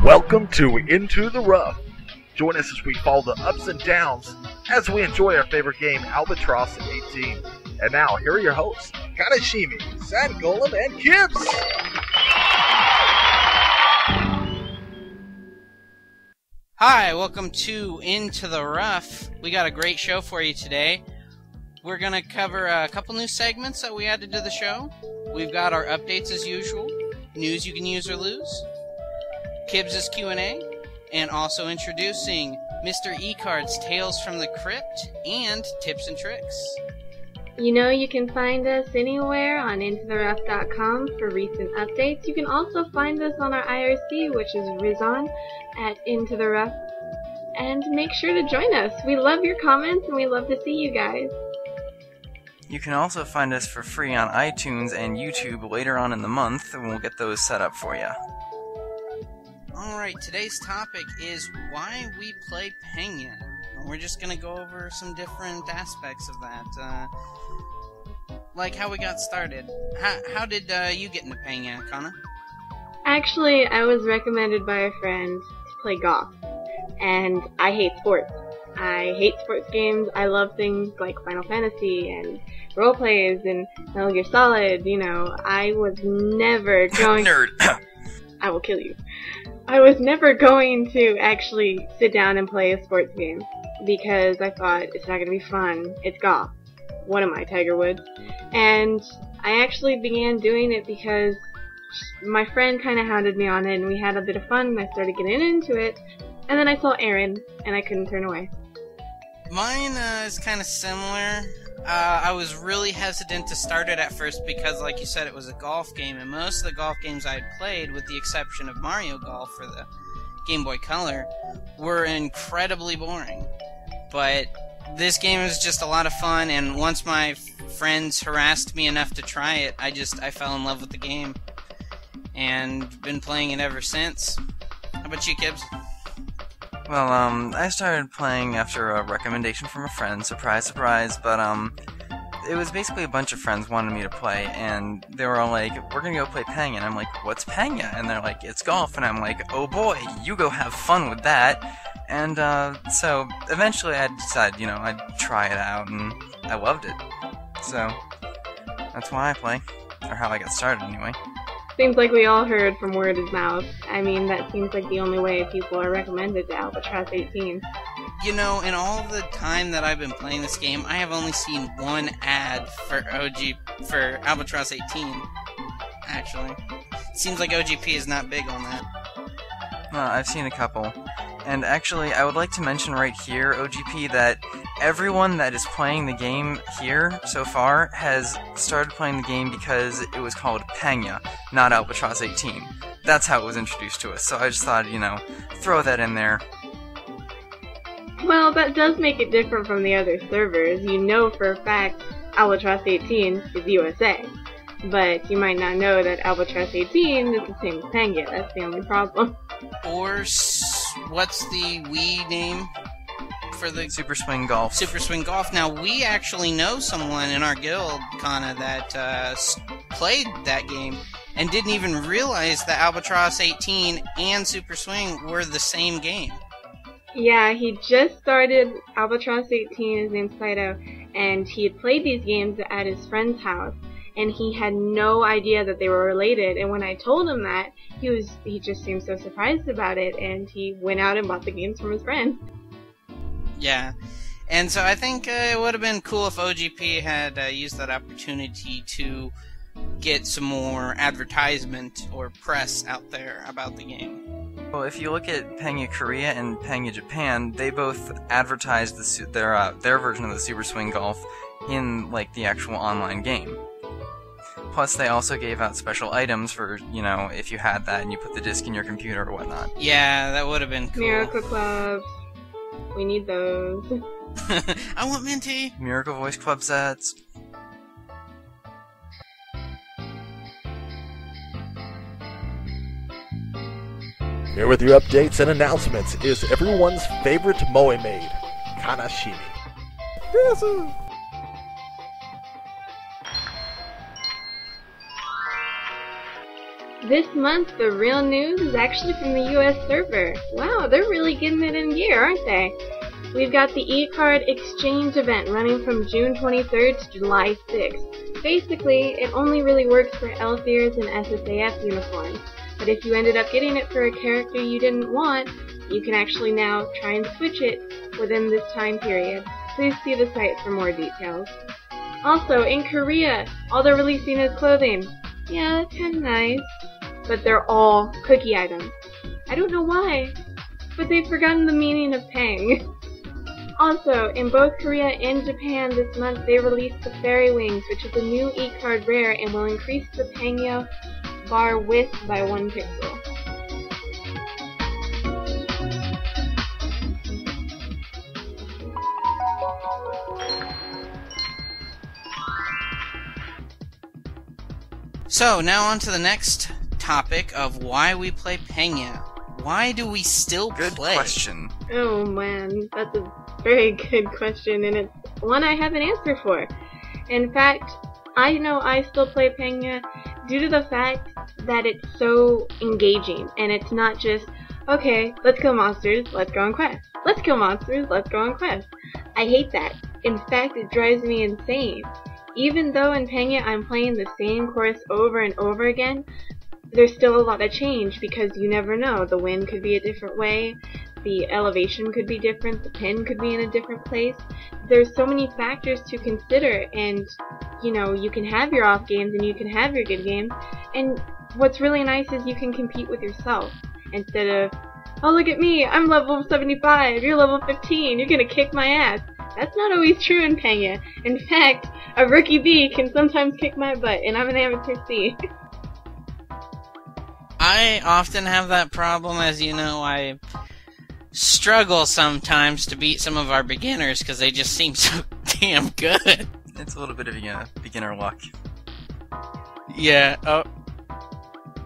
Welcome to Into the Rough. Join us as we follow the ups and downs as we enjoy our favorite game, Albatross 18. And now, here are your hosts, Kanashimi, Sandgolem, and Kibs! Hi, welcome to Into the Rough. We got a great show for you today. We're going to cover a couple new segments that we added to the show. We've got our updates as usual, news you can use or lose, Kibs' Q&A, and also introducing Mr. E-Card's Tales from the Crypt and Tips and Tricks. You know you can find us anywhere on IntoTheRough.com for recent updates. You can also find us on our IRC, which is Rizon, at Into the Rough. And make sure to join us. We love your comments and we love to see you guys. You can also find us for free on iTunes and YouTube later on in the month, and we'll get those set up for you. Alright, today's topic is why we play Pena. We're just going to go over some different aspects of that. Like how we got started. How did you get into Pena, Kana? Actually, I was recommended by a friend to play golf. And I hate sports. I hate sports games. I love things like Final Fantasy and role plays and Metal Gear Solid. You know, I was never going... Nerd! I will kill you. I was never going to actually sit down and play a sports game because I thought it's not going to be fun. It's golf. What am I, Tiger Woods? And I actually began doing it because my friend kind of hounded me on it and we had a bit of fun and I started getting into it. And then I saw Aaron and I couldn't turn away. Mine is kind of similar. I was really hesitant to start it at first because, like you said, it was a golf game, and most of the golf games I had played, with the exception of Mario Golf for the Game Boy Color, were incredibly boring. But this game was just a lot of fun, and once my friends harassed me enough to try it, I fell in love with the game, and been playing it ever since. How about you, Kibs? Well, I started playing after a recommendation from a friend, surprise, surprise, but, it was basically a bunch of friends wanted me to play, and they were all like, we're gonna go play Pena, and I'm like, what's Pena? And they're like, it's golf, and I'm like, oh boy, you go have fun with that, and, so, eventually I decided, I'd try it out, and I loved it, so, that's why I play, or how I got started, anyway. Seems like we all heard from word of mouth. I mean, that seems like the only way people are recommended to Albatross 18. You know, in all the time that I've been playing this game, I have only seen one ad for Albatross 18, actually. Seems like OGP is not big on that. I've seen a couple. And actually, I would like to mention right here, OGP, that everyone that is playing the game here so far has started playing the game because it was called Pena, not Albatross 18. That's how it was introduced to us, so I just thought, throw that in there. Well, that does make it different from the other servers. You know for a fact Albatross 18 is USA. But you might not know that Albatross 18 is the same as Pena. That's the only problem. Or, what's the Wii name for the... Super Swing Golf. Super Swing Golf. Now, we actually know someone in our guild, Kana, that played that game and didn't even realize that Albatross 18 and Super Swing were the same game. Yeah, he just started Albatross 18, his name's Saito, and he had played these games at his friend's house. And he had no idea that they were related. And when I told him that, he just seemed so surprised about it, and he went out and bought the games from his friend. Yeah, and so I think it would have been cool if OGP had used that opportunity to get some more advertisement or press out there about the game. Well, if you look at Pena Korea and Pena Japan, they both advertised their version of the Super Swing Golf in, like, the actual online game. Plus, they also gave out special items for, you know, if you had that and you put the disc in your computer or whatnot. Yeah, that would have been cool. Miracle Clubs. We need those. I want Minty! Miracle Voice Club sets. Here with your updates and announcements is everyone's favorite moe maid, Kanashimi. Yes, This month, the real news is actually from the US server. Wow, they're really getting it in gear, aren't they? We've got the e-card exchange event running from June 23rd to July 6th. Basically, it only really works for Elfiers and SSAF uniforms, but if you ended up getting it for a character you didn't want, you can actually now try and switch it within this time period. Please see the site for more details. Also, in Korea, all they're releasing is clothing. Yeah, that's kinda nice. But they're all cookie items. I don't know why, but they've forgotten the meaning of pang. Also, in both Korea and Japan this month, they released the Fairy Wings, which is a new e-card rare and will increase the Pangyo bar width by 1 pixel. So, now on to the next topic of why we play Pangya. Why do we still Good play? question. Oh man, that's a very good question, and it's one I have an answer for. In fact, I know I still play Pangya due to the fact that it's so engaging, and it's not just, okay, let's kill monsters, let's go on quest. Let's kill monsters, let's go on quest. I hate that. In fact, it drives me insane. Even though in Pangya I'm playing the same course over and over again, there's still a lot of change because you never know. The wind could be a different way, the elevation could be different, the pin could be in a different place. There's so many factors to consider, and you know, you can have your off games and you can have your good games, and what's really nice is you can compete with yourself instead of, oh look at me, I'm level 75, you're level 15, you're gonna kick my ass. That's not always true in Pangya. In fact, a rookie B can sometimes kick my butt, and I'm an amateur C. I often have that problem, as you know. I struggle sometimes to beat some of our beginners because they just seem so damn good. It's a little bit of beginner luck. Yeah, oh,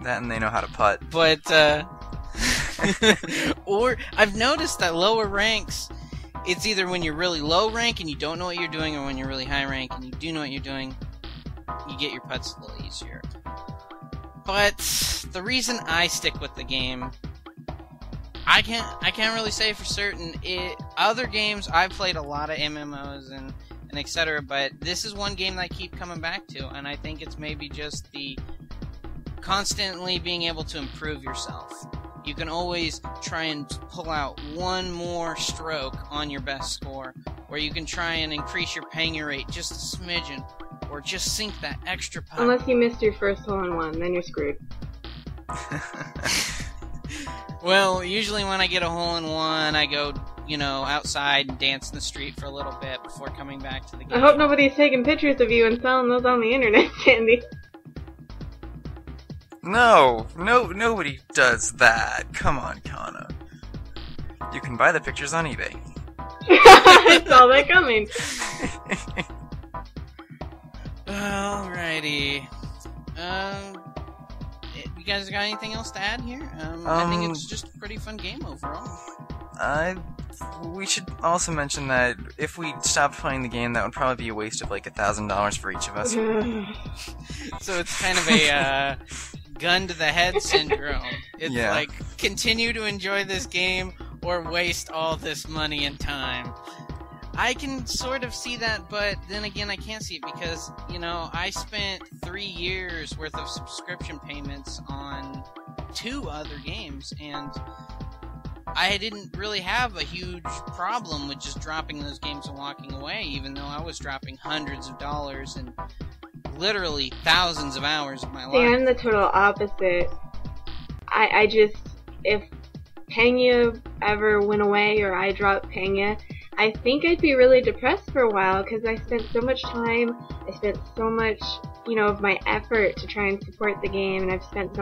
That and they know how to putt. but, or, I've noticed that lower ranks, it's either when you're really low rank and you don't know what you're doing, or when you're really high rank and you do know what you're doing, you get your putts a little easier. But the reason I stick with the game, I can't really say for certain. Other games, I've played a lot of MMOs and etc., but this is one game that I keep coming back to, and I think it's maybe just the constantly being able to improve yourself. You can always try and pull out one more stroke on your best score, or you can try and increase your Pangya rate just a smidgen, or just sink that extra putt. Unless you missed your first hole-in-one, then you're screwed. Well, usually when I get a hole-in-one, I go, you know, outside and dance in the street for a little bit before coming back to the game. I hope nobody's taking pictures of you and selling those on the internet, Sandy. No, nobody does that. Come on, Kana. You can buy the pictures on eBay. I saw that coming. Alrighty. You guys got anything else to add here? I think it's just a pretty fun game overall. We should also mention that if we stopped playing the game, that would probably be a waste of like $1,000 for each of us. So it's kind of a gun to the head syndrome. It's Yeah. like, continue to enjoy this game or waste all this money and time. I can sort of see that, but then again, I can't see it because, you know, I spent 3 years worth of subscription payments on 2 other games, and I didn't really have a huge problem with just dropping those games and walking away, even though I was dropping hundreds of dollars and literally thousands of hours of my See, life. I'm the total opposite. I just, if Pangya ever went away or I dropped Pangya, I think I'd be really depressed for a while because I spent so much time, I spent so much of my effort to try and support the game, and I've spent so much